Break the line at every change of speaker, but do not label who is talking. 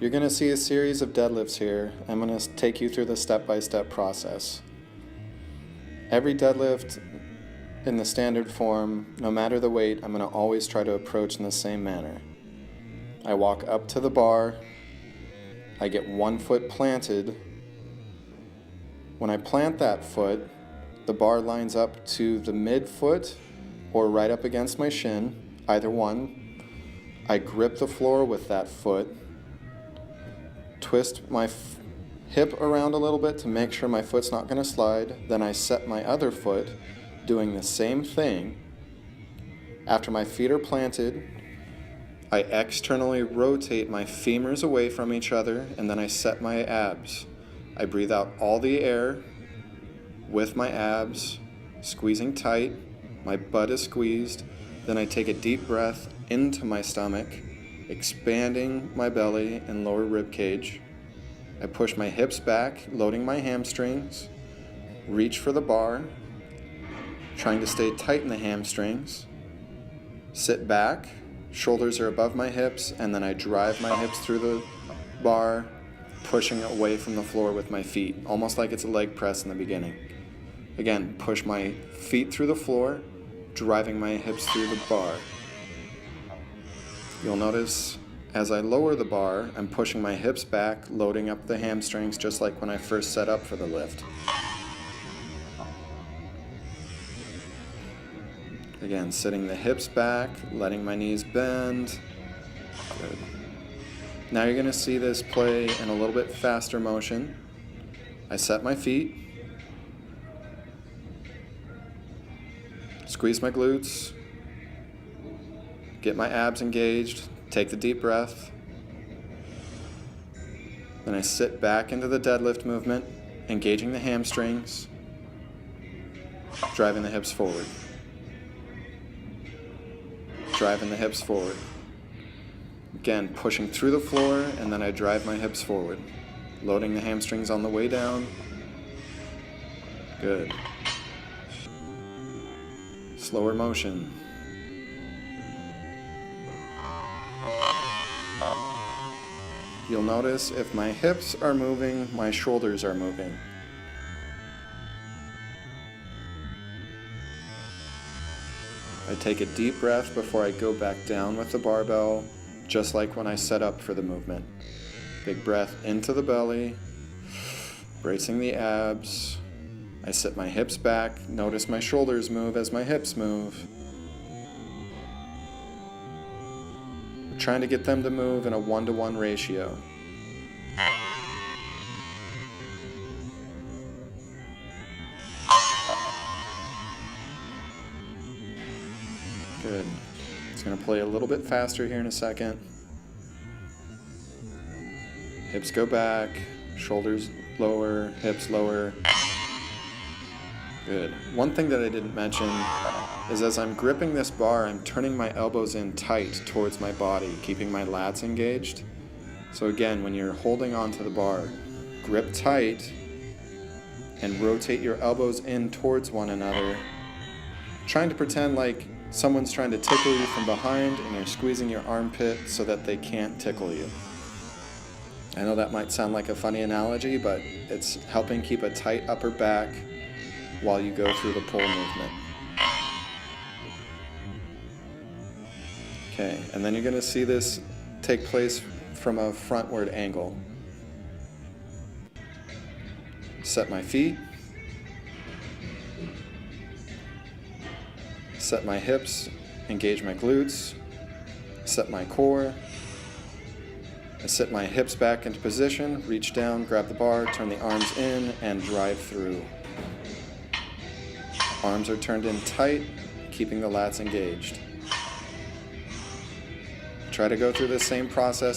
You're going to see a series of deadlifts here. I'm going to take you through the step-by-step process. Every deadlift in the standard form, no matter the weight, I'm going to always try to approach in the same manner. I walk up to the bar, I get one foot planted. When I plant that foot, the bar lines up to the midfoot or right up against my shin, either one. I grip the floor with that foot, twist my hip around a little bit to make sure my foot's not going to slide. Then I set my other foot, doing the same thing. After my feet are planted, I externally rotate my femurs away from each other, and then I set my abs. I breathe out all the air with my abs, squeezing tight. My butt is squeezed. Then I take a deep breath into my stomach, expanding my belly and lower rib cage. I push my hips back, loading my hamstrings, reach for the bar, trying to stay tight in the hamstrings, sit back, shoulders are above my hips, and then I drive my hips through the bar, pushing away from the floor with my feet, almost like it's a leg press in the beginning. Again, push my feet through the floor, driving my hips through the bar. You'll notice as I lower the bar, I'm pushing my hips back, loading up the hamstrings just like when I first set up for the lift. Again, sitting the hips back, letting my knees bend. Good. Now you're going to see this play in a little bit faster motion. I set my feet, squeeze my glutes, get my abs engaged, take the deep breath. Then I sit back into the deadlift movement, engaging the hamstrings, driving the hips forward. Driving the hips forward. Again, pushing through the floor, and then I drive my hips forward. Loading the hamstrings on the way down. Good. Slower motion. You'll notice if my hips are moving, my shoulders are moving. I take a deep breath before I go back down with the barbell, just like when I set up for the movement. Big breath into the belly, bracing the abs. I sit my hips back, notice my shoulders move as my hips move. We're trying to get them to move in a 1-to-1 ratio. Good. It's going to play a little bit faster here in a second. Hips go back, shoulders lower, hips lower. Good. One thing that I didn't mention is as I'm gripping this bar, I'm turning my elbows in tight towards my body, keeping my lats engaged. So again, when you're holding onto the bar, grip tight and rotate your elbows in towards one another, trying to pretend like someone's trying to tickle you from behind and you're squeezing your armpit so that they can't tickle you. I know that might sound like a funny analogy, but it's helping keep a tight upper back while you go through the pull movement. Okay, and then you're going to see this take place from a frontward angle. Set my feet. Set my hips, engage my glutes, set my core. I set my hips back into position, reach down, grab the bar, turn the arms in, and drive through. Arms are turned in tight, keeping the lats engaged. Try to go through the same process